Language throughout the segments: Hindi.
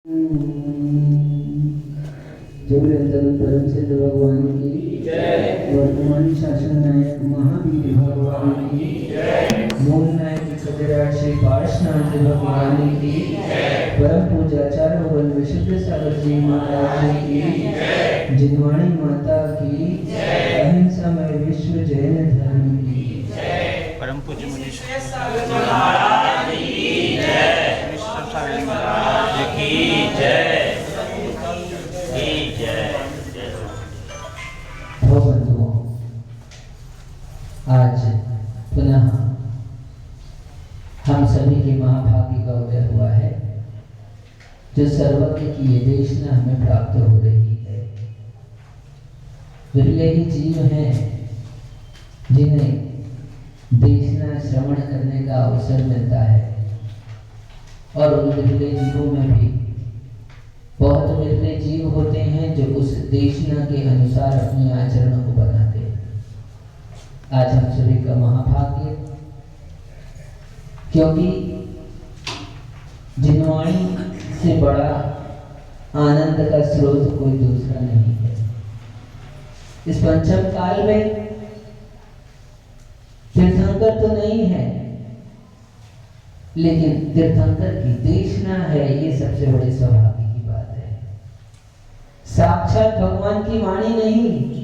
परम सिद्ध भगवान की जय। वर्तमान शासन नायक महावीर भगवान की जय। मूल नायक खजराज श्री पार्श्वनाथ भगवान की जय। परम पूजाचार्य भगवान विशुद्ध सागर जी महाराज की जय। जिनवाणी माता की जय। अहिंसामय विश्व जैन धर्म की जय। परम पूज्य मनीष महाराज की जय। विश्व सागर महाराज की जय। आज पुनः हम सभी के महाभाग्य का उदय हुआ है, जो सर्वज्ञ की ये देशना हमें प्राप्त हो रही है। विरले ही जीव हैं जिन्हें देशना श्रवण करने का अवसर मिलता है, और उन विरले जीवों में भी बहुत विरले जीव होते हैं जो उस देशना के अनुसार अपने आचरण को बनाते हैं। आज हम सभी का महाभाग्य, क्योंकि जिनवाणी से बड़ा आनंद का स्रोत कोई दूसरा नहीं है। इस पंचम काल में तीर्थंकर तो नहीं है, लेकिन तीर्थंकर की देशना है, ये सबसे बड़े सौभाग्य की बात है। साक्षात भगवान की वाणी नहीं,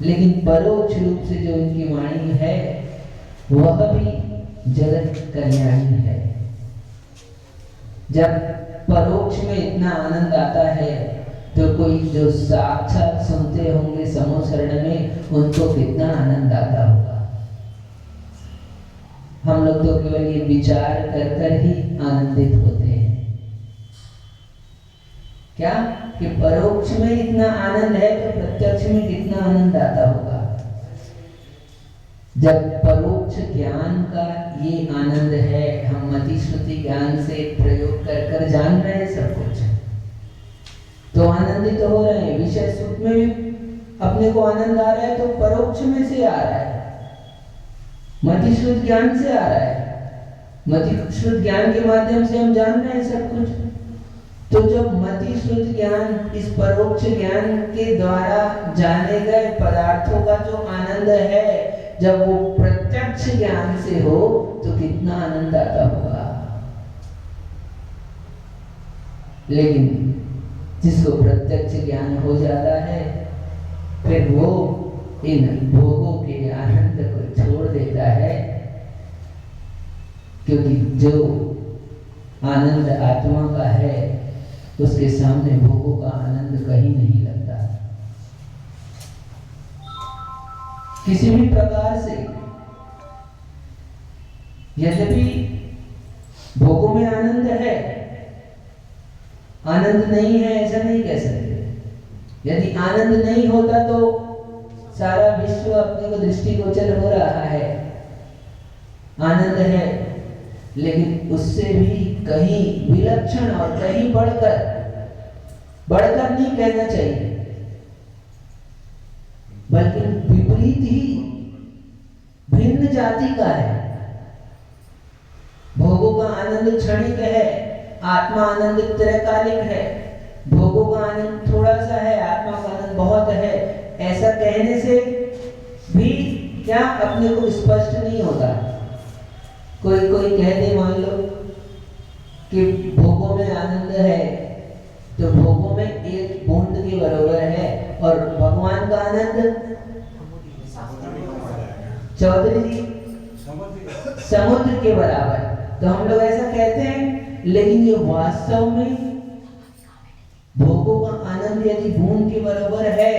लेकिन परोक्ष रूप से जो इनकी वाणी है वह भी जगत कल्याणी है। जब परोक्ष में इतना आनंद आता है तो कोई जो साक्षात सुनते होंगे समूह शरण में, उनको कितना आनंद आता होगा। हम लोग तो केवल ये विचार कर कर ही आनंदित होते हैं। क्या कि परोक्ष में इतना आनंद है तो प्रत्यक्ष में कितना आनंद आता होगा। जब परोक्ष ज्ञान का ये आनंद है, हम मति श्रुति ज्ञान से प्रयोग कर कर जान रहे हैं सब कुछ, तो आनंदित हो रहे हैं। विषय सुख में भी अपने को आनंद आ रहा है, तो परोक्ष में से आ रहा है, मति श्रुत ज्ञान से आ रहा है। मति श्रुत ज्ञान के माध्यम से हम जान रहे हैं सब कुछ। तो जब मति श्रुत ज्ञान, इस परोक्ष ज्ञान के द्वारा जाने गए पदार्थों का जो आनंद है, जब वो प्रत्यक्ष ज्ञान से हो तो कितना आनंद आता होगा। लेकिन जिसको प्रत्यक्ष ज्ञान हो जाता है, फिर वो इन भोगों के आनंद को छोड़ देता है, क्योंकि जो आनंद आत्मा का है उसके सामने भोगों का आनंद कहीं नहीं लगता। किसी भी प्रकार से यद्यपि भोगों में आनंद है, आनंद नहीं है ऐसा नहीं कह सकते। यदि आनंद नहीं होता तो सारा विश्व अपने को दृष्टिगोचर हो रहा है। आनंद है, लेकिन उससे भी कहीं विलक्षण और कहीं बढ़कर नहीं कहना चाहिए, बल्कि विपरीत ही भिन्न जाति का है। भोगों का आनंद क्षणिक है, आत्मा आनंद त्रैकालिक है। भोगों का आनंद थोड़ा सा है, आत्मा का आनंद बहुत है। ऐसा कहने से भी क्या अपने को स्पष्ट नहीं होता। कोई कह दे, मान लो कि भोगों में आनंद है, तो भोगों में एक बूंद के बराबर है, और भगवान का आनंद चौधरी जी समुद्र के बराबर। तो हम लोग ऐसा कहते हैं, लेकिन ये वास्तव में भोगों का आनंद यदि बूंद के बराबर है,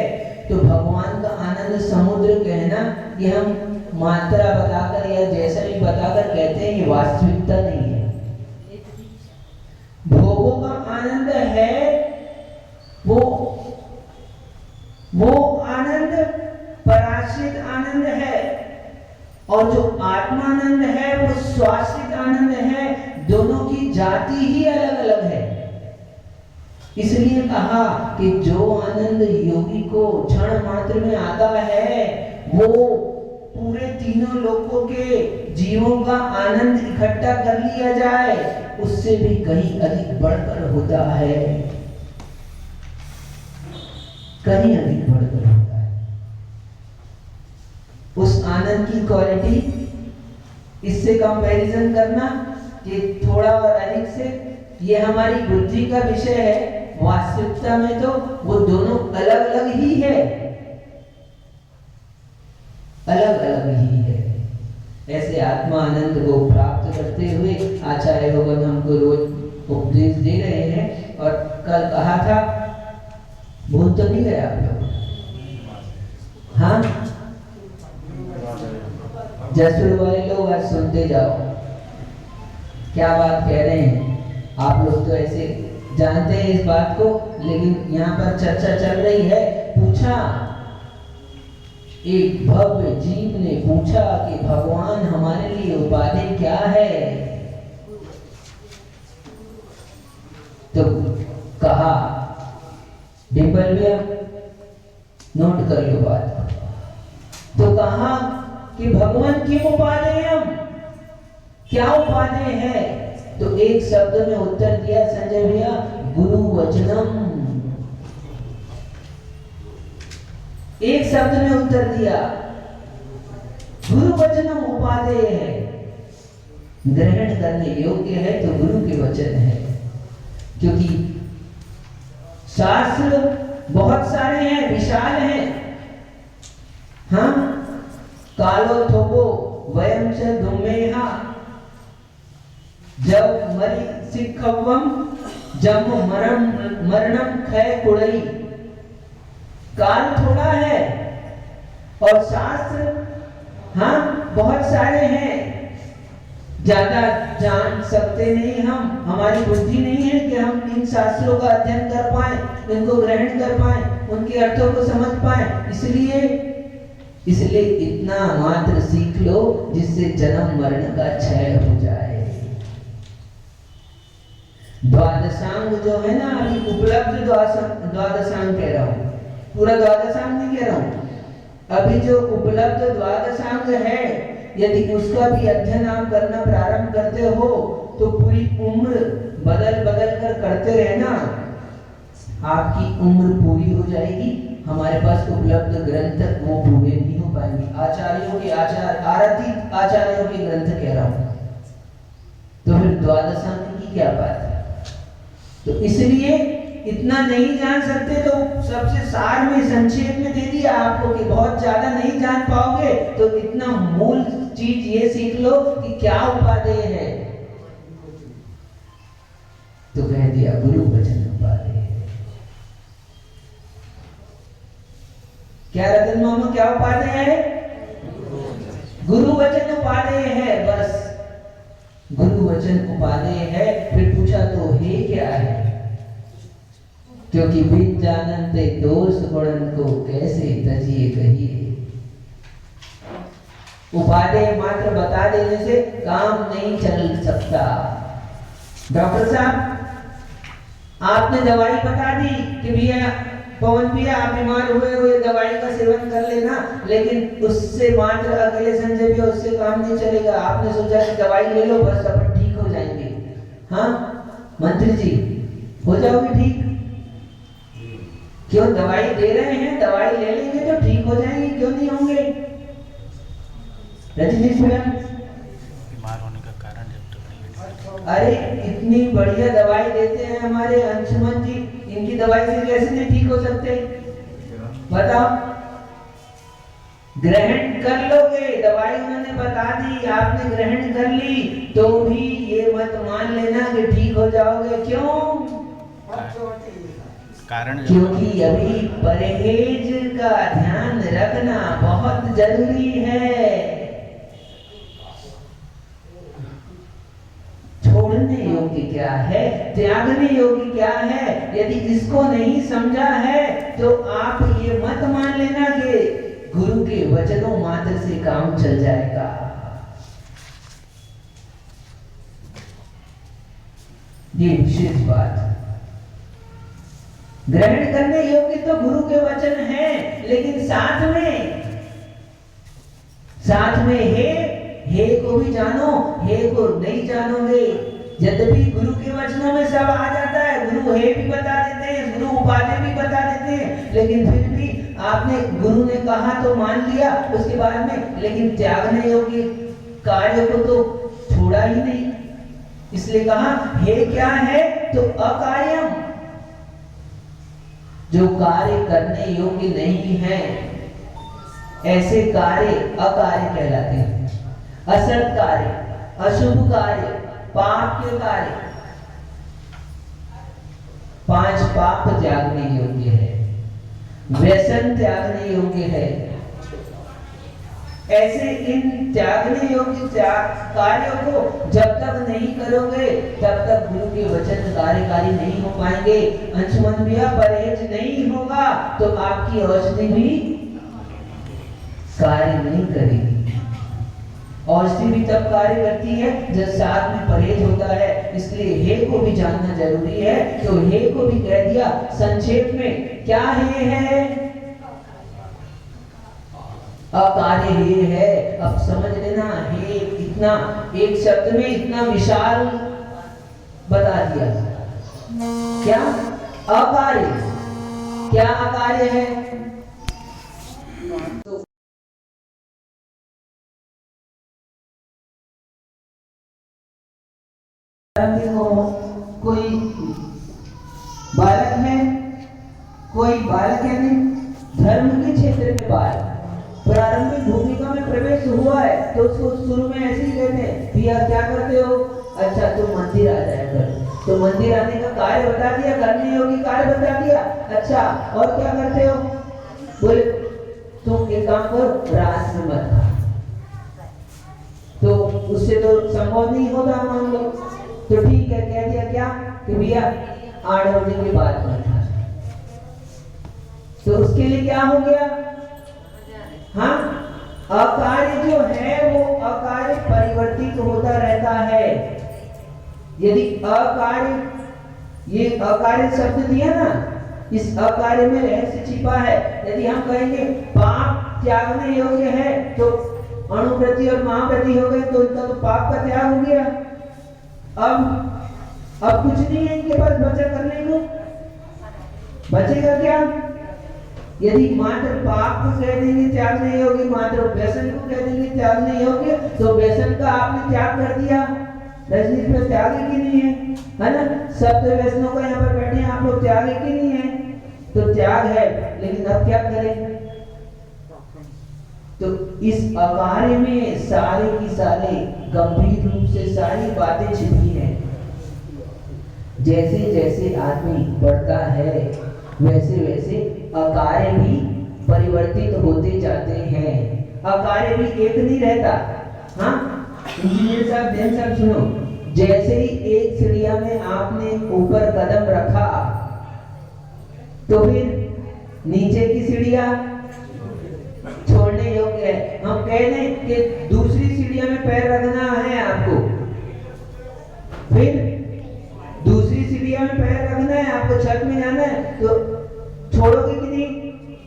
तो भगवान का आनंद समुद्र कहना, ये हम मात्रा बताकर या जैसा भी बताकर कहते हैं, ये वास्तविकता नहीं है। भोगों का आनंद है वो आनंद पराश्रित आनंद है, और जो आत्मानंद है वो स्वाश्रित आनंद है। दोनों की जाति ही अलग अलग है। इसलिए कहा कि जो आनंद योगी को क्षण मात्र में आता है, वो पूरे तीनों लोकों के जीवों का आनंद इकट्ठा कर लिया जाए, उससे भी कहीं अधिक बढ़कर होता है, कहीं अधिक बढ़कर होता है। उस आनंद की क्वालिटी इससे कंपैरिजन करना कि थोड़ा और अधिक से, ये हमारी बुद्धि का विषय है। वास्तविकता में तो वो दोनों अलग अलग ही है, अलग अलग ही है। ऐसे आत्मा आनंद को प्राप्त करते हुए आचार्य भगवान हमको रोज उपदेश दे रहे हैं। और कल कहा था, भूल तो नहीं गए आप लोग? हाँ, जसुर वाले लोग आज सुनते जाओ क्या बात कह रहे हैं। आप लोग तो ऐसे जानते हैं इस बात को, लेकिन यहाँ पर चर्चा चल रही है। पूछा, एक भव्य जीव ने पूछा कि भगवान हमारे लिए उपाधि क्या है? तो कहा, डिम्पल भैया नोट कर लो बात। तो कहा कि भगवान की उपाधि हम क्या उपाधि है? तो एक शब्द में उत्तर दिया संजय भैया, गुरु वचनम। एक शब्द में उत्तर दिया, गुरु वचनम उपाधि है, ग्रहण करने योग्य है तो गुरु के वचन है। क्योंकि शास्त्र बहुत सारे हैं, विशाल हैं। हाँ, कालो थोपो वयम च दुमेहा जब मरी सिखवम जब मरणम खय कुड़ई। काल थोड़ा है और शास्त्र हाँ बहुत सारे हैं, ज्यादा जान सकते नहीं हम, हमारी बुद्धि नहीं है कि हम इन शास्त्रों का अध्ययन कर पाए, इनको ग्रहण कर पाए, उनके अर्थों को समझ पाए। इसलिए इतना मात्र सीख लो जिससे जन्म मरण का क्षय हो जाए। द्वादशांग जो है ना, अभी उपलब्ध द्वादशांग कह रहा हूँ, पूरा द्वादशांग नहीं कह रहा हूँ। अभी जो उपलब्ध द्वादशांग है, यदि उसका भी अध्ययन आप करना प्रारंभ करते हो तो पूरी उम्र बदल बदल कर करते रहना, आपकी उम्र पूरी हो जाएगी। हमारे पास उपलब्ध ग्रंथ वो पूरे नहीं हो पाएंगे। आचार्यों के आरती आचार्यों के ग्रंथ कह रहा हूँ, तो फिर द्वादशांग की क्या बात है? तो इसलिए इतना नहीं जान सकते तो सबसे सार में संक्षेप में दे दिया आपको कि बहुत ज्यादा नहीं जान पाओगे तो इतना मूल चीज ये सीख लो कि क्या उपाधि है। तो कह दिया गुरु वचन उपाधि है। क्या रतन मामा, क्या उपाधि है? गुरु वचन उपाधि है, बस गुरु वचन उपाधि है। फिर पूछा तो हे क्या है? क्योंकि बिन जानते दोष गुणन को कैसे तजिए कहिए। उपाधि मात्र बता देने से काम नहीं चल सकता। डॉक्टर साहब, आपने दवाई बता दी कि भैया पवन भैया आप बीमार हुए हो, ये दवाई का सेवन कर लेना, लेकिन उससे मात्र अकेले संजय भैया उससे काम नहीं चलेगा। आपने सोचा कि दवाई ले लो बस अपन ठीक हो जाएंगे। हाँ मंत्री जी, हो जाओगे ठीक? क्यों? दवाई दे रहे हैं, दवाई ले लेंगे तो ठीक हो जाएंगे, क्यों नहीं होंगे? रजनीश भैया, बीमार होने का कारण जब तक नहीं। अरे इतनी बढ़िया दवाई देते हैं हमारे अंशुमन जी, इनकी दवाई से कैसे नहीं ठीक हो सकते? बताओ। ग्रहण कर लोगे, दवाई उन्होंने बता दी, आपने ग्रहण कर ली, तो भी ये मत मान लेना कि ठीक हो जाओगे। क्यों? कारण क्योंकि अभी परहेज का ध्यान रखना बहुत जरूरी है। छोड़ने योग्य क्या है, त्यागने योग्य क्या है, यदि इसको नहीं समझा है तो आप ये मत मान लेना कि गुरु के वचनों मात्र से काम चल जाएगा। ये विशेष बात। ग्रहण करने योग्य तो गुरु के वचन हैं, लेकिन साथ साथ में हे को भी जानो, हे को नहीं जानोगे। यद्यपि गुरु के वचनों में सब आ जाता है, गुरु हे भी बता देते हैं, गुरु उपाधि भी बता देते हैं, लेकिन फिर भी आपने गुरु ने कहा तो मान लिया, उसके बाद में लेकिन त्यागने योग्य कार्य को तो छोड़ा ही नहीं। इसलिए कहा हे क्या है तो अकार्यम, जो कार्य करने योग्य नहीं है ऐसे कार्य अकार्य कहलाते हैं। असत कार्य, अशुभ कार्य, पाप के कार्य, 5 पाप त्यागने योग्य है, व्यसन त्यागने योग्य है। ऐसे इन त्यागने योग्य कार्यों को जब तक नहीं करोगे तब तक गुरु के वचन कार्यकारी नहीं हो पाएंगे। अंशुमन भैया परहेज नहीं होगा तो आपकी औषधि भी कार्य नहीं करेगी। औषधि भी तब कार्य करती है जब साथ में परहेज होता है। इसलिए हे को भी जानना जरूरी है। तो हे को भी कह दिया संक्षेप में। क्या हे है? अकार्य हे है। अब समझ लेना, हे इतना एक शब्द में इतना विशाल बता दिया। क्या अकार्य? क्या अकार्य है? तो कोई बालक है, कोई बालक है नहीं, धर्म के क्षेत्र में बालक प्रारंभिक भूमिका में प्रवेश हुआ है तो उसको शुरू में ऐसे ही कहते हैं, भैया क्या करते हो? अच्छा तुम मंदिर आ जाया कर। तो मंदिर आने का कार्य बता दिया, करने योग्य कार्य बता दिया। अच्छा और क्या करते हो? बोले तुम एक काम करो, रात में मत खा। तो उससे तो संभव नहीं होता मान लो। तो ठीक है, कह दिया क्या कि भैया 8 बजे के बाद मत खा। तो उसके लिए क्या हो गया? हाँ, अकार्य जो है वो अकार्य परिवर्तित होता रहता है। यदि अकार्य, ये अकार्य शब्द दिया ना, इस अकार्य में रहस्य छिपा है। यदि हम कहेंगे पाप त्यागने योग्य है तो अणुप्रति और महाप्रति हो गए तो इनका तो पाप का त्याग हो गया। अब कुछ नहीं है इनके पास बचा करने को। बचेगा क्या? यदि मात्र पाप को कह देंगे त्याग नहीं होगी, मात्र व्यसन को कह देंगे त्याग नहीं होगी, तो व्यसन का आपने त्याग कर दिया। रजनीश में त्याग ही नहीं है ना? सब तो व्यसनों का यहाँ पर बैठे हैं आप लोग, त्याग ही नहीं है। तो त्याग है, लेकिन अब क्या करें? तो इस अकार्य में सारे की सारे गंभीर रूप से सारी बातें छिपी हैं। जैसे जैसे आदमी बढ़ता है वैसे वैसे अकार्य भी परिवर्तित होते जाते हैं। अकार्य भी एक नहीं रहता। हाँ इंजीनियर साहब, ध्यान साहब सुनो। जैसे ही एक चिड़िया में आपने ऊपर कदम रखा तो फिर नीचे की सीढ़ियां छोड़ने योग्य है। हम कह दें कि दूसरी सीढ़ियां में पैर रखना है आपको, फिर दूसरी सीढ़ियां में पैर रखना है आपको, छत में जाना है तो छोड़ोगे कि नहीं?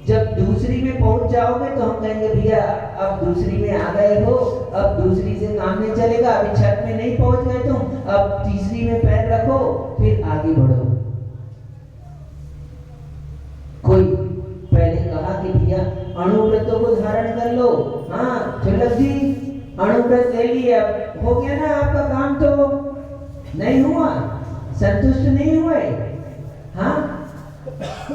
जब दूसरी में पहुंच जाओगे तो हम कहेंगे भैया अब दूसरी में आ गए हो, अब दूसरी से काम नहीं चलेगा, अभी छत में नहीं पहुंच गए तुम, अब तीसरी में पैर रखो फिर आगे बढ़ो। कोई पहले कहा कि भैया अणुव्रतों को धारण कर लो। हाँ तिलक जी अणुव्रत ले लिया, हो गया ना आपका काम? तो नहीं हुआ, संतुष्ट नहीं हुए। हाँ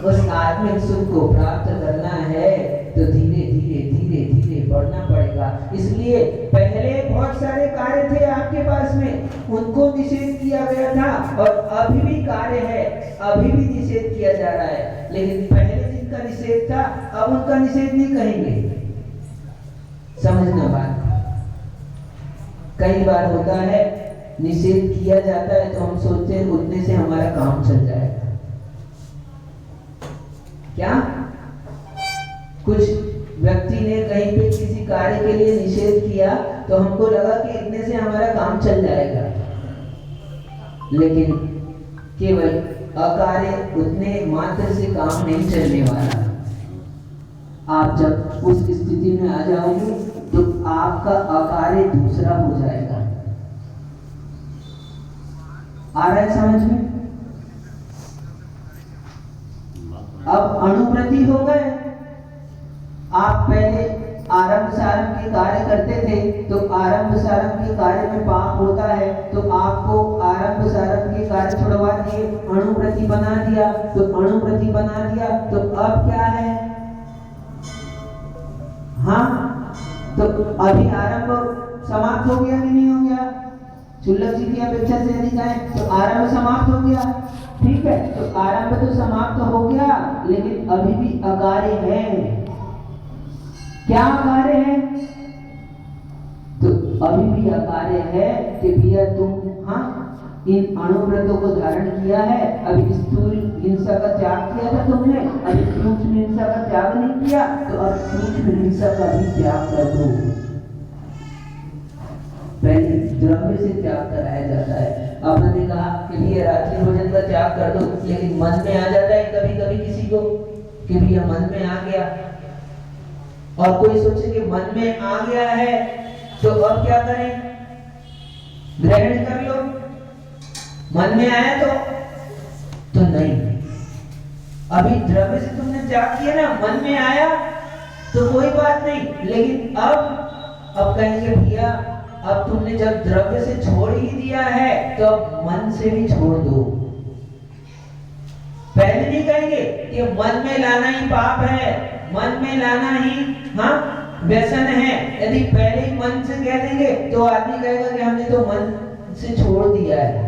उस आत्मिक सुख को प्राप्त करना है तो धीरे धीरे धीरे धीरे बढ़ना पड़ेगा। इसलिए पहले बहुत सारे कार्य थे आपके पास में, उनको निषेध किया गया था और अभी भी कार्य है, अभी भी निषेध किया जा रहा है। लेकिन पहले जिनका निषेध था अब उनका निषेध नहीं कहेंगे। समझना बात। कई बार होता है निषेध किया जाता है तो हम सोचते हैं उतने से हमारा काम चल जाएगा। क्या कुछ व्यक्ति ने कहीं पे किसी कार्य के लिए निषेध किया तो हमको लगा कि इतने से हमारा काम चल जाएगा, लेकिन केवल अकार्य उतने मात्र से काम नहीं चलने वाला। आप जब उस स्थिति में आ जाओगे तो आपका अकार्य दूसरा हो जाएगा। आ रहा है समझ में? अब अणुप्रति हो गए। आप पहले आरंभ सारंभ के कार्य करते थे, तो आरंभ सारंभ के कार्य में पाप होता है, तो आपको आरंभ सारंभ के कार्य छुड़वा दिए, अणुप्रति बना दिया। तो अणुप्रति बना दिया तो अब क्या है? हाँ, तो अभी आरंभ समाप्त हो गया कि नहीं हो गया? चुल्लक जी की अपेक्षा से यदि कहें तो आरंभ समाप्त हो गया। ठीक है, तो आरंभ तो समाप्त हो गया, लेकिन अभी भी अकार्य है। क्या कार्य है? तो अभी भी अकार्य है कि भैया तुम इन अणुव्रतों को धारण किया है, अभी स्थूल हिंसा का त्याग किया था तुमने, अभी सूक्ष्म हिंसा का त्याग नहीं किया, तो अब सूक्ष्म हिंसा का भी त्याग कर दो। पहले द्रव्य से त्याग कराया जाता है। आपने कहा कि भैया रात्रि भोजन का त्याग कर दो, लेकिन मन में आ जाता है कभी कभी किसी को कि भैया मन में आ गया, और कोई सोचे कि मन में आ गया है तो अब क्या करें? ग्रहण कर लो। मन में आया तो नहीं, अभी द्रव्य से तुमने त्याग किया ना, मन में आया तो कोई बात नहीं, लेकिन अब कहेंगे भैया अब तुमने जब द्रव्य से छोड़ ही दिया है तो अब मन से भी छोड़ दो। पहले नहीं कहेंगे कि मन में लाना ही पाप है, मन में लाना ही व्यसन है। यदि पहले ही मन से कह देंगे तो आदमी कहेगा कि हमने तो मन से छोड़ दिया है।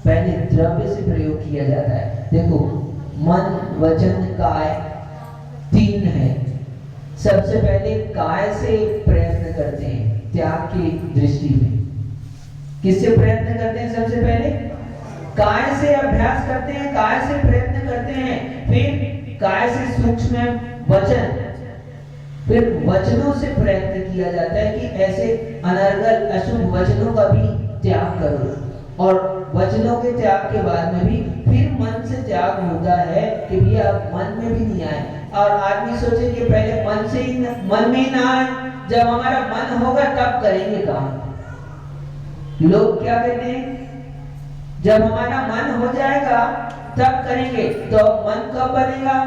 पहले द्रव्य से प्रयोग किया जाता है। देखो, मन वचन काय 3 है। सबसे पहले काय से प्रयत्न करते हैं त्याग की दृष्टि में। किससे प्रयत्न करते हैं? सबसे पहले काय से अभ्यास करते हैं, काय से प्रयत्न करते हैं, फिर काय से सूक्ष्म वचन, फिर वचनों से प्रयत्न किया जाता है कि ऐसे अनर्गल अशुभ वचनों का भी त्याग करो। और वचनों के त्याग के बाद में भी फिर मन से त्याग होता है कि भैया अब मन में भी नहीं आए। और आदमी सोचे कि पहले मन में ही ना आए, जब हमारा मन होगा तब करेंगे काम। लोग क्या कहते हैं? जब हमारा मन हो जाएगा तब करेंगे। तो मन कब बनेगा?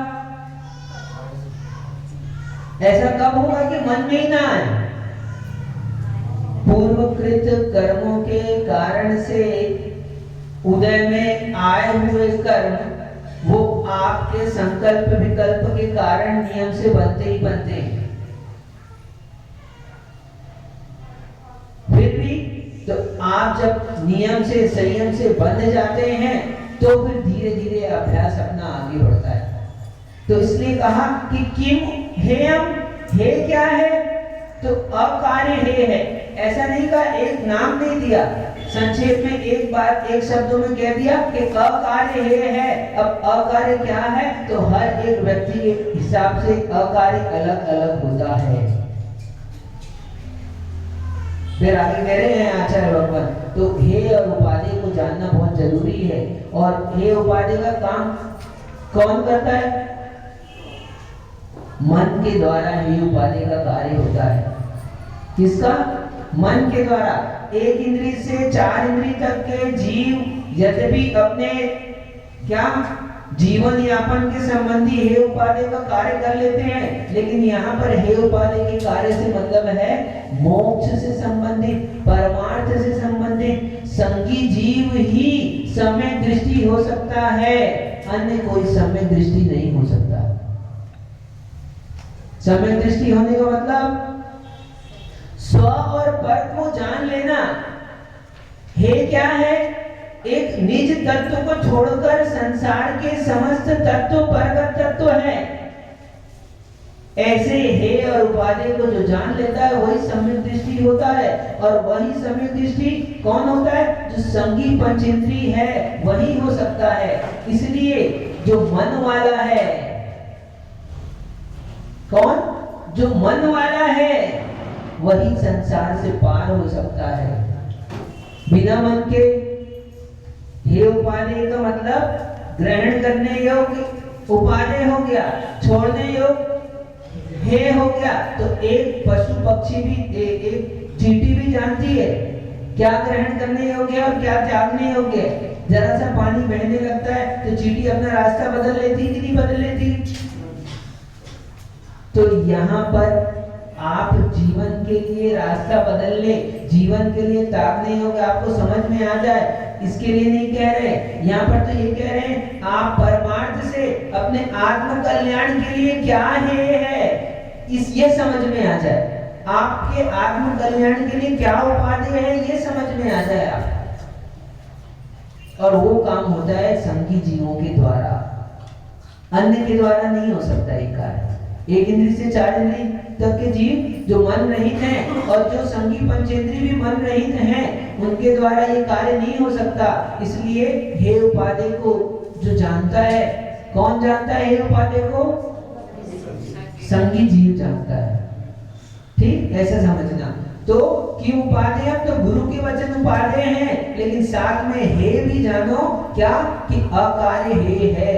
ऐसा कब होगा कि मन में ही ना आए? पूर्वकृत कर्मों के कारण से उदय में आए हुए कर्म वो आपके संकल्प विकल्प के कारण नियम से बनते ही बनते हैं। फिर भी तो आप जब नियम से संयम से बंध जाते हैं तो फिर धीरे धीरे अभ्यास अपना आगे बढ़ता है। तो इसलिए कहा कि किम हेयम, हे क्या है? तो अकार्य हे है। ऐसा नहीं कहा, एक नाम नहीं दिया, संक्षेप में एक बात एक शब्दों में कह दिया कि अकार्य हे है। अब अकार्य क्या है? तो हर एक व्यक्ति के हिसाब से अकार्य अलग अलग होता है। फिर आगे कह रहे हैं आचार्य भगवान, तो हे और उपाधि को जानना बहुत जरूरी है। और हे उपाधि का काम कौन करता है? मन के द्वारा हे उपाधि का कार्य होता है। किसका? मन के द्वारा। एक इंद्रिय से 4 इंद्रिय तक के जीव यद्यपि अपने क्या जीवन यापन के संबंधी हे उपाधि का कार्य कर लेते हैं, लेकिन यहाँ पर हे उपाधि के कार्य से मतलब है मोक्ष से संबंधित, परमार्थ से संबंधित संगी जीव ही सम्यक दृष्टि हो सकता है, अन्य कोई सम्यक दृष्टि नहीं हो सकता। सम्यक दृष्टि होने का मतलब स्व और पर को जान लेना। हे क्या है? एक निज तत्व को छोड़कर संसार के समस्त तत्व परगत तत्व है। ऐसे हे और उपाधि को जो जान लेता है वही सम्यक दृष्टि होता है। और वही सम्यक दृष्टि कौन होता है? जो संगी पंचेंद्रिय है वही हो सकता है। इसलिए जो मन वाला है, कौन? जो मन वाला है वही संसार से पार हो सकता है। बिना मन के हे उपाधि का मतलब ग्रहण करने योग्य उपाधि हो गया, छोड़ने योग्य हे हो गया तो एक पशु पक्षी भी एक चींटी भी जानती है क्या ग्रहण करने योग्य है और क्या त्यागने योग्य है। जरा सा पानी बहने लगता है तो चींटी अपना रास्ता बदल लेती कि नहीं बदल लेती। तो यहाँ पर आप जीवन के लिए रास्ता बदल ले, जीवन के लिए त्यागने योग्य आपको समझ में आ जाए, इसके लिए नहीं कह रहे। यहाँ पर तो ये कह रहे हैं आप परमार्थ से अपने आत्म कल्याण के लिए क्या है इस ये समझ में आ जाए, आपके आत्म कल्याण के लिए क्या उपादेय है ये समझ में आ जाए आप। और वो काम होता है संगी जीवों के द्वारा, अन्य के द्वारा नहीं हो सकता ये कार्य। एक इंद्रिय से चार इंद्रिय तक के जीव जो मन रहित हैं और जो संगी पंचेंद्रिय भी मन रहित हैं उनके द्वारा ये कार्य नहीं हो सकता। इसलिए हे उपादेय को जो जानता है, कौन जानता है हे उपादेय को? संगी जीव जानता है। ठीक, ऐसा समझना। तो कि उपादेय तो गुरु के वचन उपादेय हैं, लेकिन साथ में हे भी जानो क्या कि अकार्य हे है।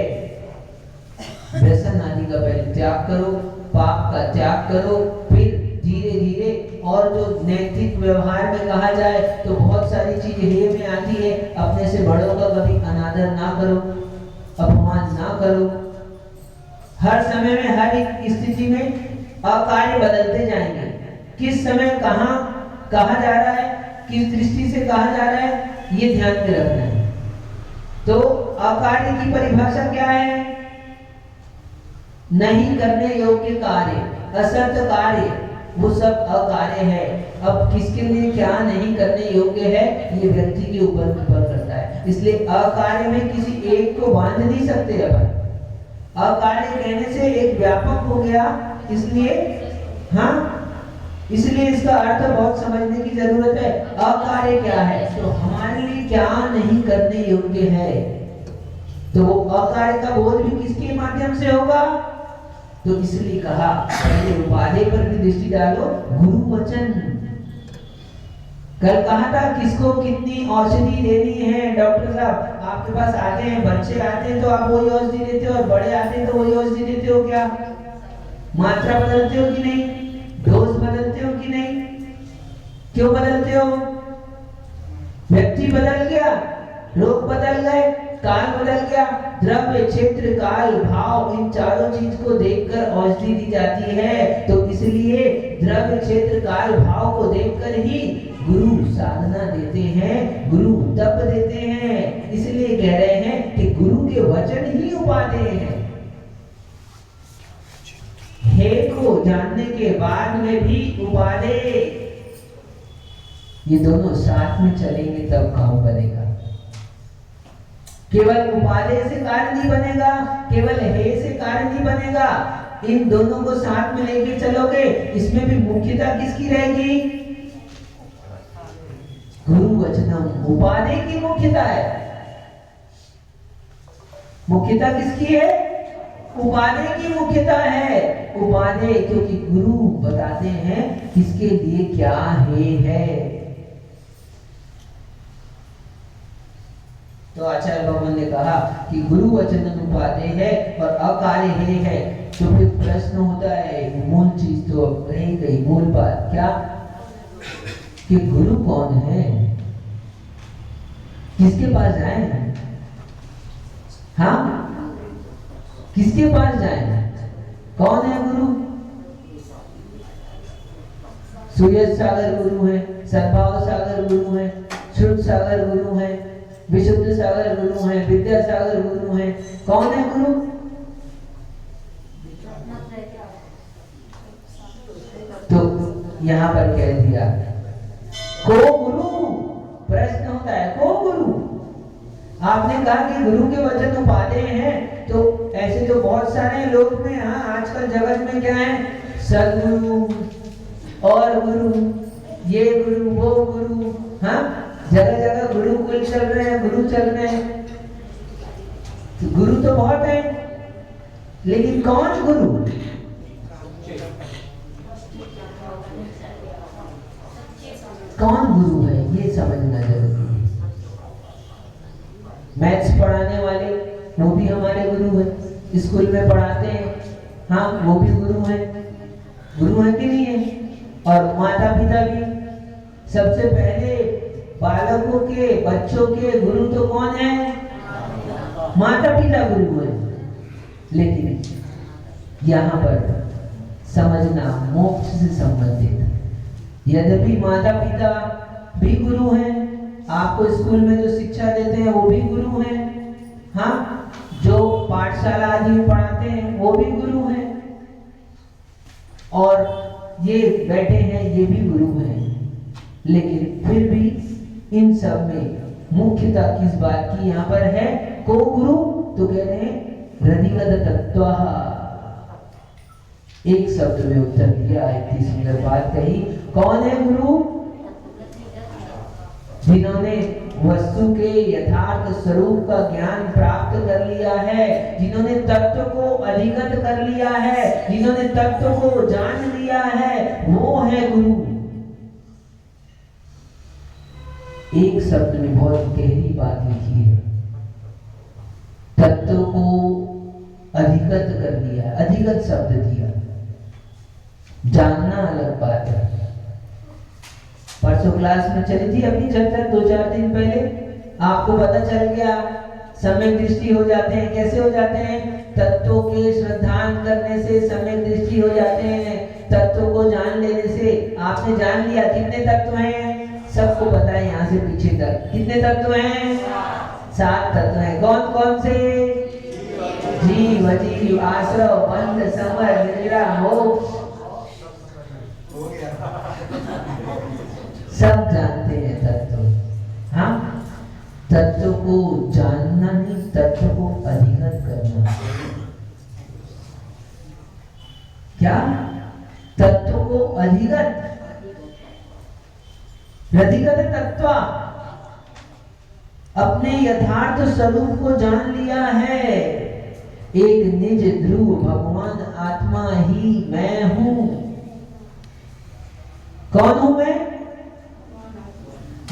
व्यसन आदि का पहले त्याग करो, पाप का त्याग करो, फिर धीरे धीरे। और जो नैतिक व्यवहार में कहा जाए तो बहुत सारी चीजें हे में आती है। अपने से बड़ों का कभी अनादर ना करो, अपमान ना करो। हर समय में हर एक स्थिति में अकार्य बदलते जाएंगे। किस समय कहाँ कहा जा रहा है, किस दृष्टि से कहा जा रहा है, ये ध्यान में रखना है। तो अकार्य की परिभाषा क्या है? नहीं करने योग्य कार्य, असत कार्य, वो सब अकार्य है। अब किसके लिए क्या नहीं करने योग्य है ये व्यक्ति के ऊपर निर्भर करता है। इसलिए अकार्य में किसी एक को बांध नहीं सकते अपन। अकार्य कहने से एक व्यापक हो गया, इसलिए हाँ, इसलिए इसका अर्थ बहुत समझने की जरूरत है। अकार्य क्या है तो हमारे लिए क्या नहीं करने योग्य है। तो अकार्य का बोध भी किसके माध्यम से होगा? तो इसलिए कहा पहले उपादेय पर भी दृष्टि डालो, गुरु वचन। कल कहा था किसको कितनी औषधि देनी है। डॉक्टर साहब आपके पास आते हैं, बच्चे आते हैं तो आप वही औषधि देते हो, और बड़े आते हैं तो वही औषधि देते हो। क्या मात्रा बदलते हो कि नहीं? डोज बदलते हो कि नहीं? क्यों बदलते हो? व्यक्ति बदल गया, रोग बदल गए, काल बदल गया। द्रव्य, क्षेत्र, काल, भाव, इन चारों चीज को देखकर औषधि दी जाती है। तो इसलिए द्रव्य, क्षेत्र, काल, भाव को देखकर ही गुरु साधना देते हैं, गुरु तप देते हैं। इसलिए कह रहे हैं कि गुरु के वचन ही उपादेय हैं। हे को जानने के बाद में भी उपादेय, ये दोनों साथ में चलेंगे तब काम बनेगा। केवल उपादेय से कार्य नहीं बनेगा, केवल हे से कार्य नहीं बनेगा। इन दोनों को साथ में लेके चलोगे। इसमें भी मुख्यता किसकी रहेगी? गुरु वचनम। उपादेय की मुख्यता है। मुख्यता किसकी है? उपादेय की मुख्यता है। उपादेय क्योंकि गुरु बताते हैं किसके लिए क्या है। तो आचार्य भगवान ने कहा कि गुरु वचन उपादेय है और अकार्य हे है। तो फिर प्रश्न होता है, मूल चीज तो रह गई, मूल बात क्या कि गुरु कौन है, किसके पास जाए? हाँ, किसके पास जाए? कौन है गुरु? सुयश सागर गुरु है, सद्भाव सागर गुरु है, शुद्ध सागर गुरु है, विशुद्ध सागर गुरु है, विद्या सागर गुरु है। कौन है गुरु? तो यहाँ पर कह दिया को गुरु। प्रश्न होता है को गुरु। आपने कहा कि गुरु के वचन उपादेय हैं, तो ऐसे तो बहुत सारे लोग में, हाँ आजकल जगत में क्या है, सदगुरु और गुरु, ये गुरु वो गुरु, हाँ जगह जगह गुरुकुल चल रहे हैं, गुरु चल रहे हैं। तो गुरु तो बहुत है, लेकिन कौन गुरु? कौन गुरु है ये समझना जरूरी है। मैथ्स पढ़ाने वाले वो भी हमारे गुरु हैं, स्कूल में पढ़ाते हैं, हाँ वो भी गुरु हैं। गुरु है कि नहीं है? और माता पिता भी। सबसे पहले बालकों के, बच्चों के गुरु तो कौन है? माता पिता गुरु है। लेकिन यहाँ पर समझना मोक्ष से संबंधित, यद्यपि माता पिता भी गुरु हैं, आपको स्कूल में जो शिक्षा देते हैं वो भी गुरु हैं, हाँ, जो पाठशाला आदि में पढ़ाते हैं वो भी गुरु हैं, और ये बैठे हैं ये भी गुरु हैं। लेकिन फिर भी इन सब में मुख्यता किस बात की यहाँ पर है? को गुरु तो कह रहे हैं रधिगत तत्त्वः। एक शब्द में उत्तर दिया, इतनी सुंदर बात कही। कौन है गुरु? जिन्होंने वस्तु के यथार्थ स्वरूप का ज्ञान प्राप्त कर लिया है, जिन्होंने तत्व को अधिगत कर लिया है, जिन्होंने तत्व को जान लिया है, वो है गुरु। एक शब्द में बहुत गहरी बात लिखी है। तत्व को अधिगत कर लिया, अधिगत शब्द दिया। जानना अलग बात है। परसों क्लास में चली थी अपनी चर्चा, 2-4 दिन पहले आपको पता चल गया सम्यक दृष्टि हो जाते हैं। कैसे हो जाते हैं? तत्वों के श्रद्धान करने से सम्यक दृष्टि हो जाते हैं। तत्वों को जान लेने से आपने जान लिया कितने तत्व हैं, सबको पता है यहाँ से पीछे तक। कितने तत्व हैं? 7 तत्व हैं। कौन कौन से? जीव, अजीव, आश्रव, बंध, समर, निद्रा, मोक्ष, सब जानते हैं तत्व। हाँ, तत्व को जानना नहीं, तत्व को अधिगत करना। क्या? तत्व को अधिगत, रधिगत तत्व, अपने यथार्थ स्वरूप को जान लिया है। एक निज ध्रुव भगवान आत्मा ही मैं हूं। कौन हूं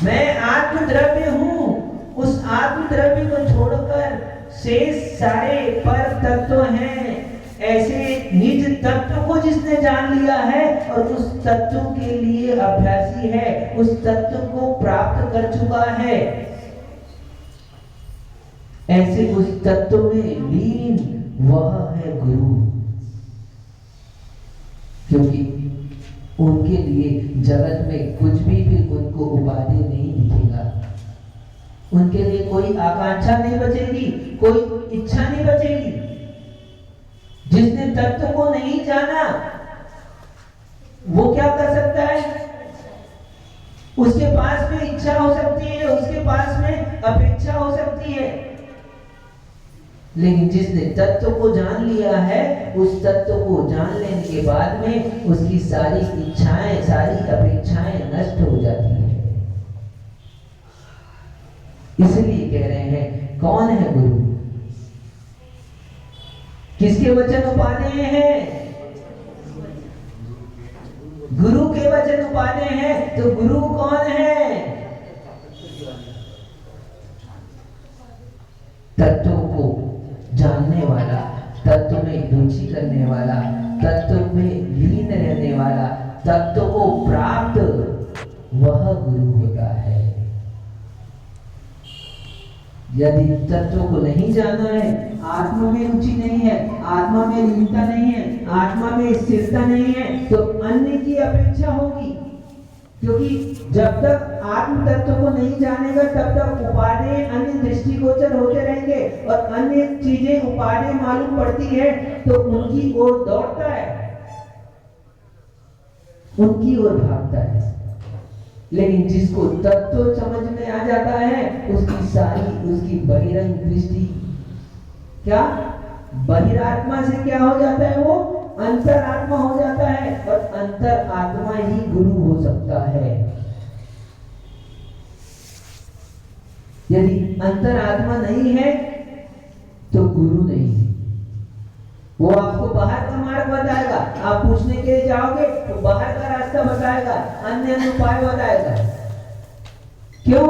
मैं आत्म द्रव्य हूं। उस आत्म द्रव्य को छोड़कर शेष सारे पर तत्व हैं। ऐसे निज तत्व को जिसने जान लिया है और उस तत्व के लिए अभ्यासी है, उस तत्व को प्राप्त कर चुका है, ऐसे उस तत्व में लीन वह है गुरु। क्योंकि उनके लिए जगत में कुछ भी उनको उपाधि नहीं दिखेगा। उनके लिए कोई आकांक्षा नहीं बचेगी, कोई इच्छा नहीं बचेगी। जिसने तत्व को नहीं जाना वो क्या कर सकता है? उसके पास में इच्छा हो सकती है, उसके पास में अपेक्षा हो सकती है, लेकिन जिसने तत्व को जान लिया है, उस तत्व को जान लेने के बाद में उसकी सारी इच्छाएं, सारी अपेक्षाएं नष्ट हो जाती है। इसलिए कह रहे हैं कौन है गुरु? किसके वचन उपादेय हैं? गुरु के वचन उपादेय हैं। तो गुरु कौन है? तत्वों को जानने वाला, तत्व में रुचि करने वाला, तत्व में लीन रहने वाला, तत्व को प्राप्त, वह गुरु होता है। यदि तत्व को नहीं जाना है, आत्मा में रुचि नहीं है, आत्मा में लीनता नहीं है, आत्मा में स्थिरता नहीं है, तो अन्य की अपेक्षा होगी। क्योंकि जब तक आत्म तत्व को नहीं जानेगा तब तक उपादेय अन्य दृष्टिगोचर होते रहेंगे, और अन्य चीजें उपादेय मालूम पड़ती है तो उनकी ओर दौड़ता है, उनकी ओर भागता है। लेकिन जिसको तत्व समझ में आ जाता है, उसकी सारी, उसकी बहिरंग दृष्टि क्या, बहिरात्मा से क्या हो जाता है? वो अंतरात्मा हो जाता है, और अंतरात्मा ही गुरु हो सकता है। यदि अंतरात्मा नहीं है तो गुरु नहीं है। वो आपको बाहर का मार्ग बताएगा, आप पूछने के लिए जाओगे तो बाहर का रास्ता बताएगा, अन्य उपाय बताएगा। क्यों?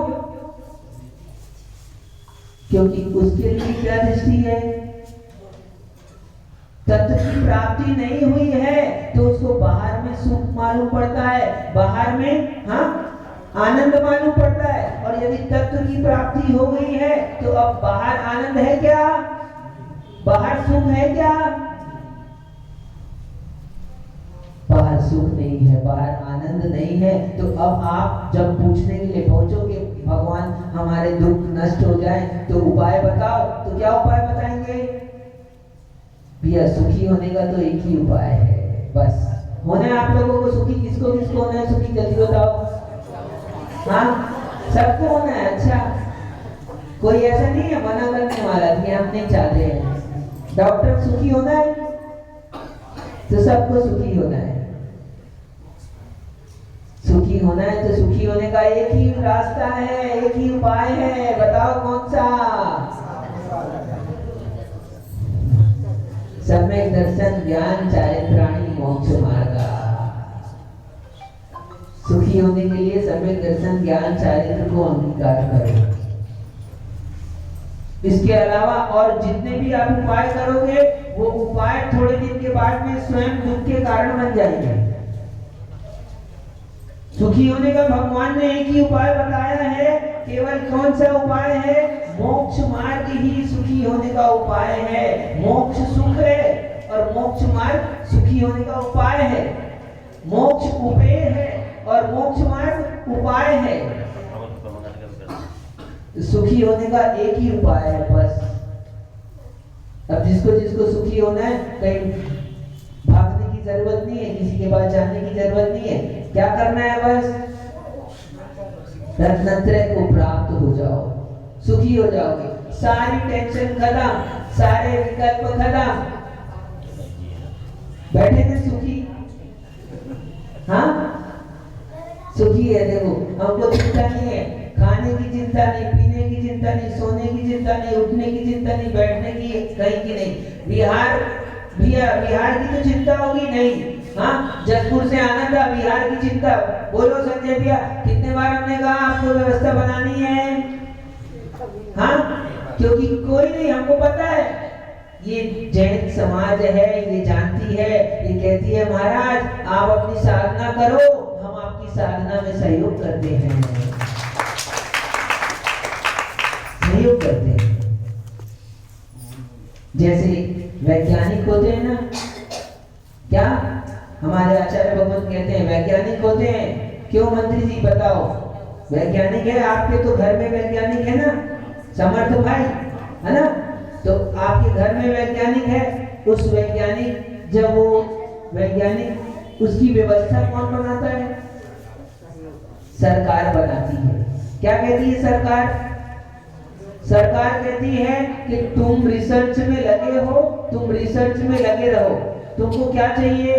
क्योंकि उसके लिए क्या दृष्टि है? तत्व की प्राप्ति नहीं हुई है तो उसको बाहर में सुख मालूम पड़ता है, बाहर में हाँ आनंद मालूम पड़ता है। और यदि तत्व की प्राप्ति हो गई है तो अब बाहर आनंद है क्या, बाहर सुख है क्या? बाहर सुख नहीं है, बाहर आनंद नहीं है। तो अब आप जब पूछने के लिए पहुंचोगे भगवान हमारे दुख नष्ट हो जाए तो उपाय बताओ, तो क्या उपाय बताएंगे? भैया सुखी होने का तो एक ही उपाय है, बस होना है आप लोगों को सुखी। किसको किसको होना है सुखी, जल्दी बताओ। हाँ सबको होना है। अच्छा कोई ऐसा नहीं है मना करने वाला कि हम नहीं चाहते हैं। डॉक्टर सुखी होना है तो सबको सुखी होना है। सुखी होना है तो सुखी होने का एक ही रास्ता है, एक ही उपाय है, बताओ कौन सा? सम्यक दर्शन ज्ञान चारित्राणि मोक्ष मार्ग। सुखी होने के लिए सम्यक दर्शन ज्ञान चारित्र को अंगीकार करो। इसके अलावा और जितने भी आप उपाय करोगे वो उपाय थोड़े दिन के बाद में स्वयं दुख के कारण बन जाएंगे। सुखी होने का भगवान ने एक ही उपाय बताया है, केवल कौन सा उपाय है? मोक्ष मार्ग ही सुखी होने का उपाय है। मोक्ष सुख है और मोक्ष मार्ग सुखी होने का उपाय है। मोक्ष उपेय है और मोक्ष मार्ग उपाय है। सुखी होने का एक ही उपाय है बस। अब जिसको जिसको सुखी होना है कहीं भागने की जरूरत नहीं है, किसी के पास जाने की जरूरत नहीं है। क्या करना है? बस रत्नत्रय को प्राप्त हो जाओ, सुखी हो जाओगे। सारी टेंशन खत्म, सारे विकल्प खत्म, बैठे थे सुखी। हाँ सुखी है। देखो हमको चिंता नहीं है, खाने की चिंता नहीं, पीने की चिंता नहीं, सोने की चिंता नहीं, उठने की चिंता नहीं, बैठने की कहीं की नहीं। बिहार की तो चिंता होगी नहीं। हाँ जसपुर से आना था, बिहार की चिंता। बोलो संजय भैया कितने बार हमने कहा आपको व्यवस्था बनानी है? हाँ क्योंकि कोई नहीं, हमको पता है ये जैन समाज है, ये जानती है, ये कहती है महाराज आप अपनी साधना करो, हम आपकी साधना में सहयोग करते हैं, सहयोग करते हैं। जैसे वैज्ञानिक होते हैं ना, क्या हमारे आचार्य भगवान कहते हैं वैज्ञानिक होते हैं। क्यों मंत्री जी बताओ? वैज्ञानिक है, आपके तो घर में वैज्ञानिक है ना, समर्थ भाई है ना, तो आपके घर में वैज्ञानिक है। उस वैज्ञानिक जब वो वैज्ञानिक उसकी व्यवस्था कौन बनाता है? सरकार बनाती है। क्या कहती है सरकार? सरकार कहती है कि तुम रिसर्च में लगे हो, तुम रिसर्च में लगे रहो। तुमको क्या चाहिए?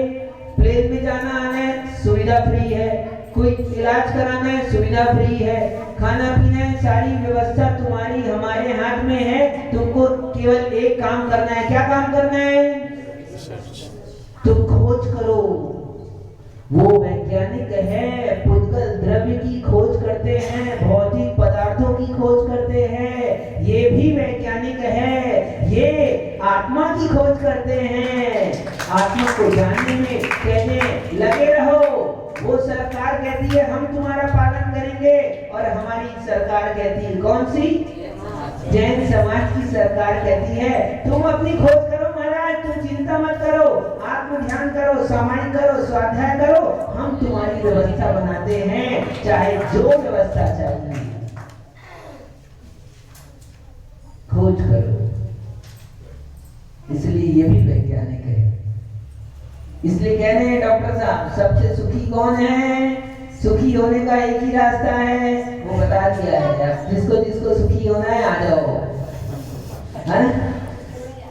प्लेन में जाना आना है, सुविधा फ्री है। कोई इलाज कराना है, सुविधा फ्री है। खाना पीना है, सारी व्यवस्था तुम्हारी हमारे हाथ में है। तुमको केवल एक काम करना है। क्या काम करना है? तुम खोज करो। वो वैज्ञानिक है, पुद्गल द्रव्य की खोज करते हैं, भौतिक पदार्थों की खोज करते हैं। ये भी वैज्ञानिक है, ये आत्मा की खोज करते हैं। आत्मा को जानने में कहते लगे रहो। वो सरकार कहती है हम तुम्हारा पालन करेंगे, और हमारी सरकार कहती है कौन सी? जैन समाज की सरकार कहती है तुम अपनी खोज करो महाराज, तुम चिंता मत करो, आत्म ध्यान करो, सामायिक करो, स्वाध्याय करो, हम तुम्हारी व्यवस्था बनाते हैं, चाहे जो व्यवस्था चाहिए खोज करो। इसलिए ये भी वैज्ञानिक है। इसलिए कह रहे हैं डॉक्टर साहब सबसे सुखी कौन है? सुखी होने का एक ही रास्ता है, वो बता दिया है। जिसको जिसको सुखी होना है आ जाओ, है ना?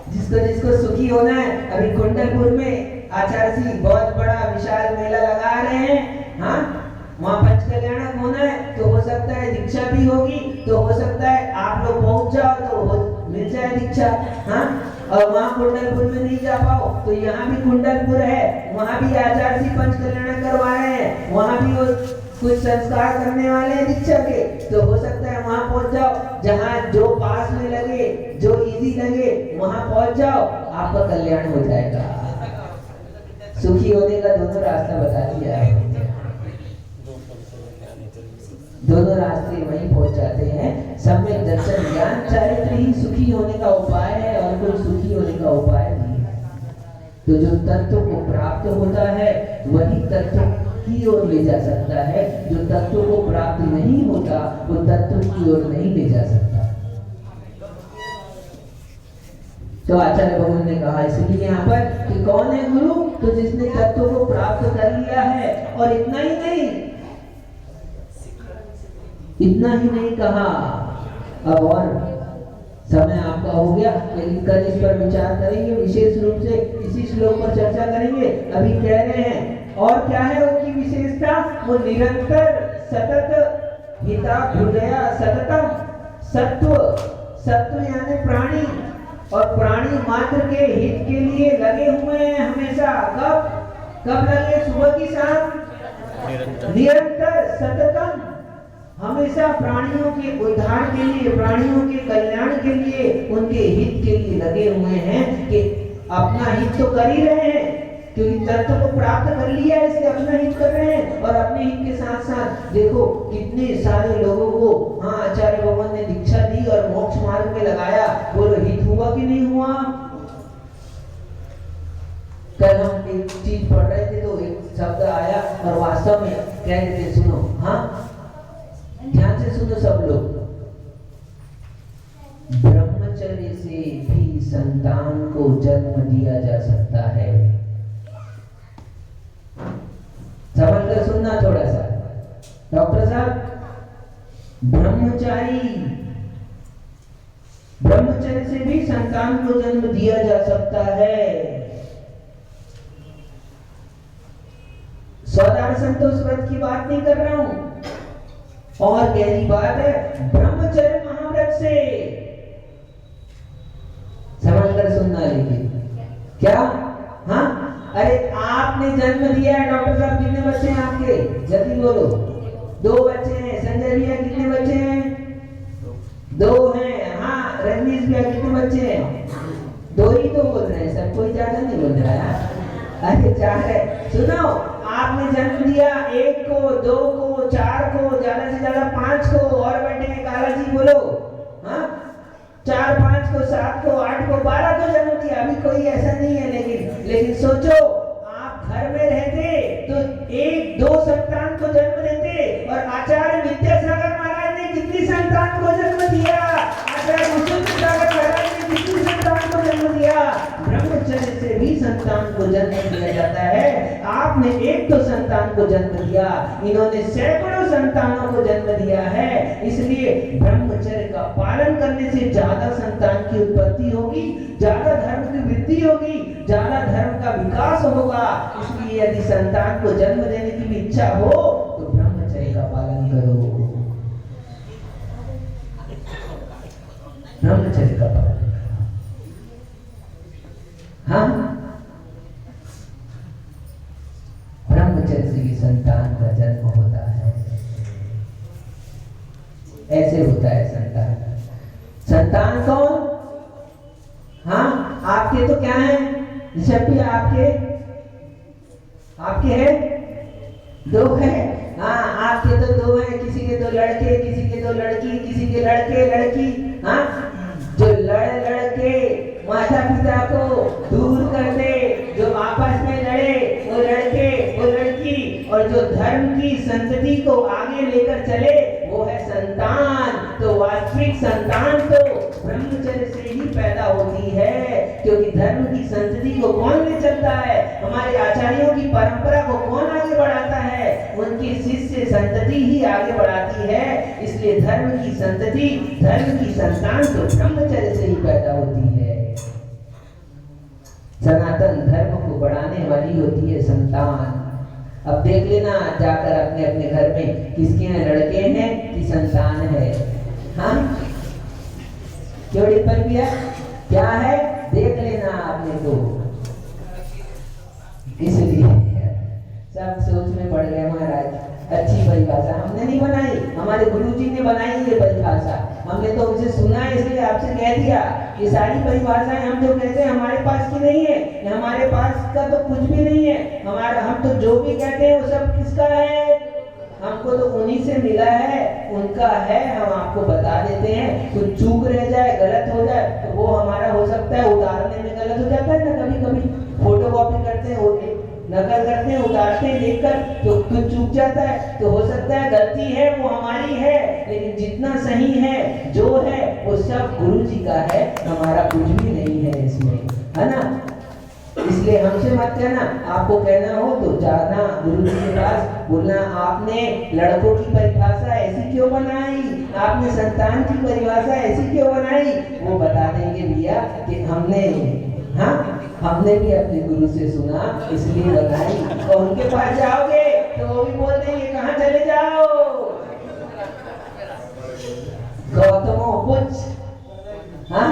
जिसको जिसको सुखी होना है। अभी कुंडलपुर में आचार्य सिंह बहुत बड़ा विशाल मेला लगा रहे हैं। हाँ वहाँ पंच कल्याणक होना है, तो हो सकता है दीक्षा भी होगी, तो हो सकता है आप लोग पहुंच जाओ तो मिल जाए दीक्षा। हाँ और वहाँ कुंडलपुर में नहीं जा पाओ तो यहाँ भी कुंडलपुर है, वहाँ भी आचार्य सिंह पंच कल्याणक करवा रहे हैं, वहाँ भी वो कुछ संस्कार करने वाले हैं दीक्षा के, तो हो सकता है वहाँ पहुंच जाओ। जहाँ जो पास में लगे, जो इजी लगे वहाँ पहुंच जाओ, आपका कल्याण हो जाएगा। सुखी होने का दोनों रास्ता बता दिया है। दोनों रास्ते वहीं पहुंच जाते हैं। सम्यक दर्शन ज्ञान चारित्र ही सुखी होने का उपाय है और कोई सुखी होने का उपाय नहीं है। तो जो तत्व को प्राप्त होता है वही तत्व की ओर ले जा सकता है, जो तत्व को प्राप्त नहीं होता वो तत्व की ओर नहीं ले जा सकता। तो आचार्य भगवान ने कहा इसलिए यहाँ पर कि कौन है गुरु, तो जिसने तत्व को प्राप्त कर लिया है। और इतना ही नहीं, इतना ही नहीं कहा, अब और समय आपका हो गया, लेकिन कल इस पर विचार करेंगे, विशेष रूप से इसी श्लोक पर चर्चा करेंगे। अभी कह रहे हैं और क्या है उनकी विशेषता, वो निरंतर सतत हिता हृदया सततम, सत्व, सत्व यानी प्राणी, और प्राणी मात्र के हित के लिए लगे हुए हैं हमेशा। कब लगे, सुबह की शाम, निरंतर सततम, हमेशा प्राणियों के उद्धार के लिए, प्राणियों के कल्याण के लिए, उनके हित के लिए लगे हुए हैं। कि अपना हित तो कर ही रहे हैं, क्योंकि तत्व को प्राप्त कर लिया है, इसलिए अपना हित कर रहे हैं। और अपने हित के साथ साथ देखो कितने सारे लोगों को हाँ आचार्य भगवान ने दीक्षा दी और मोक्ष मार्ग में लगाया। बोलो हित हुआ कि नहीं हुआ? कल हम एक चीज पढ़ रहे थे तो एक शब्द आया और वास्तव में कह रहे थे, सुनो, हाँ ध्यान से सुनो सब लोग, ब्रह्मचर्य से भी संतान को जन्म दिया जा सकता है। समझ कर सुनना थोड़ा सा। डॉक्टर साहब, ब्रह्मचर्य से भी संतान को जन्म दिया जा सकता है। सौदार संतोष व्रत की बात नहीं कर रहा हूं, और गहरी बात है ब्रह्मचर्य महाव्रत से। समझ कर सुनना, लेकिन क्या, हाँ अरे आपने जन्म दिया है। डॉक्टर साहब कितने बच्चे हैं आपके, जल्दी बोलो। 2 बच्चे हैं। संजय भैया कितने बच्चे हैं? 2 हैं। हाँ रजनीश भैया कितने बच्चे हैं? 2 ही तो बोल रहे हैं सब, कोई ज्यादा नहीं बोल रहा है। अरे 4 है। सुनो, आपने जन्म दिया 1 को, 2 को, 4 को, ज्यादा से ज्यादा 5 को, और बैठे हैं काला जी बोलो, हाँ 4, 5 को, 7 को, 8 को, 12 को जन्म दिया। अभी कोई ऐसा नहीं है, लेकिन सोचो आप घर में रहते तो 1-2 संतान को जन्म देते। और आचार्य विद्यासागर महाराज ने कितनी संतान को जन्म दिया? आचार्य विद्यासागर महाराज ने कितनी संतान को जन्म दिया? ब्रह्मचर्य से भी संतान को जन्म दिया जाता है। आपने 1 तो संतान को जन्म दिया, इन्होंने सैकड़ों संतानों को जन्म दिया है। इसलिए ब्रह्मचर्य का पालन करने से ज्यादा संतान की उत्पत्ति होगी, ज्यादा धर्म की वृद्धि होगी, ज्यादा धर्म का विकास होगा। इसलिए यदि संतान को जन्म देने की भी इच्छा हो तो ब्रह्मचर्य का पालन करो, ब्रह्मचर्य का पालन करो। हाँ, ब्रह्मचर्य से भी संतान का जन्म होता है। ऐसे होता है संतान कौन? हाँ आपके तो क्या है ऋषभ भी, आपके हैं 2 है। हाँ आपके तो 2 है, किसी के 2 लड़के, किसी के 2 लड़की, किसी के लड़के लड़की। हाँ जो लड़ के माता पिता को दूर कर दे, जो आपस में लड़े वो लड़के वो लड़की, और जो धर्म की संतति को आगे लेकर चले वो है संतान। तो वास्तविक संतान तो ब्रह्मचर्य से ही पैदा होती है, क्योंकि धर्म की संतति को कौन ले चलता है? हमारे आचार्यों की परंपरा को कौन आगे बढ़ाता है? उनकी शिष्य संतति ही आगे बढ़ाती है। इसलिए धर्म की संतति, धर्म की संतान तो ब्रह्मचर्य से ही पैदा होती है। सनातन धर्म को बढ़ाने वाली होती है संतान। अब देख लेना जाकर अपने अपने घर में किसके यहाँ लड़के हैं कि संतान है। हाँ क्यों डिपर किया, क्या है देख लेना आपने तो। इसलिए सब सोच में पड़ गए महाराज। अच्छी परिभाषा हमने नहीं बनाई, हमारे गुरुजी ने बनाई ये परिभाषा। हमने तो उनसे सुना है, इसलिए आपसे कह दिया। ये सारी परिभाषाएं हम जो कहते हैं हमारे पास की नहीं है, ये हमारे पास का तो कुछ भी नहीं है। हमारा हम तो जो भी कहते हैं वो सब किसका है? हमको तो उन्हीं से मिला है, उनका है। हम आपको बता देते हैं, कुछ चूक रह जाए, गलत हो जाए तो वो हमारा हो सकता है उतारने में गलत हो जाता है ना, कभी कभी फोटोकॉपी करते हैं, नकल करते हैं, उतारते हैं देखकर तो कुछ चूक जाता है, तो हो सकता है गलती है वो हमारी है, लेकिन जितना सही है जो है वो सब गुरु जी का है, हमारा कुछ भी नहीं है इसमें, है ना। इसलिए हमसे मत कहना, आपको कहना हो तो जाना गुरु जी के पास, बोलना आपने लड़कों की परिभाषा ऐसी क्यों बनाई, आपने संतान की परिभाषा ऐसी क्यों बनाई, वो बता देंगे भैया कि हमने भी अपने गुरु से सुना इसलिए बनाई। और उनके पास जाओगे तो वो भी बोल देंगे कहाँ चले जाओ, गौतमो कुछ, हाँ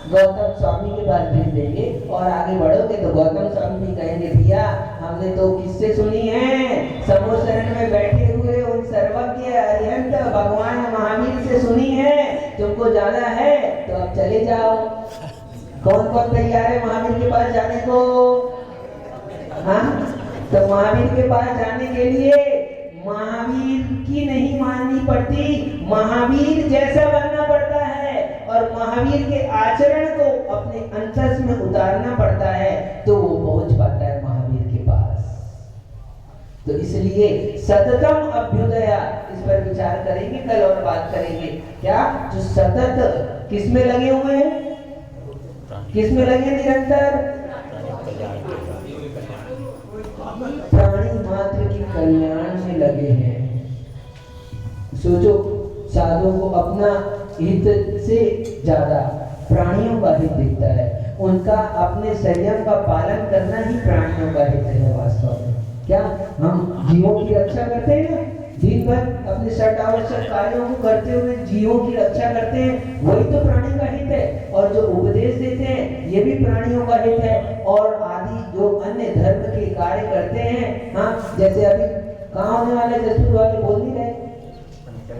गौतम स्वामी के पास भेज देंगे। और आगे बढ़ोगे तो गौतम स्वामी भी कहेंगे भैया हमने तो किससे सुनी है, समूह शरण में बैठे हुए उन सर्वज्ञ अरिहंत भगवान महावीर से सुनी है, तुमको जाना है तो अब चले जाओ। कौन कौन तैयार है महावीर के पास जाने को? हाँ, तो महावीर के पास जाने के लिए महावीर की नहीं माननी पड़ती, महावीर जैसा बनना पड़ता है और महावीर के आचरण को अपने अंतस में उतारना पड़ता है, तो वो पहुंच पाता है महावीर के पास। तो इसलिए सततम अभ्युदया, इस पर विचार करेंगे कल और बात करेंगे। क्या जो सतत किसमें लगे हुए हैं, किसमें लगे निरंतर? प्राणी मात्र के कल्याण में लगे हैं। सोचो, साधुओं को अपना हित से ज्यादा प्राणियों का हित दिखता है, उनका अपने संयम का पालन करना ही प्राणियों का हित है वास्तव में। क्या हम जीवों की रक्षा करते हैं ना, दिन भर अपने षट कार्यों को करते हुए जीवों की रक्षा करते हैं, वही तो प्राणी का हित है। और जो उपदेश देते हैं ये भी प्राणियों का हित है। और आदि जो अन्य धर्म के कार्य करते हैं, हाँ जैसे अभी कहाँ होने वाला है, जसपुर वाले बोल नहीं रहे,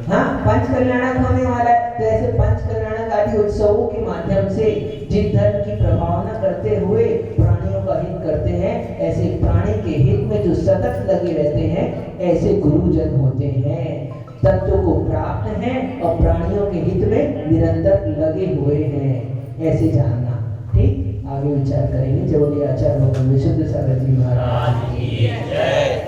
हाँ पंच कल्याणक होने वाला है, तो ऐसे पंच कल्याणक आदि उत्सवों के माध्यम से जिन धर्म की प्रभावना करते हुए प्राणियों का हित करते हैं, ऐसे प्राणी के हित में जो सतत लगे रहते हैं, ऐसे गुरुजन होते हैं, तत्व को प्राप्त हैं और प्राणियों के हित में निरंतर लगे हुए हैं, ऐसे जानना। ठीक, आगे विचार करेंगे। जब आचार्य विशुद्ध सागर जी महाराज की जय।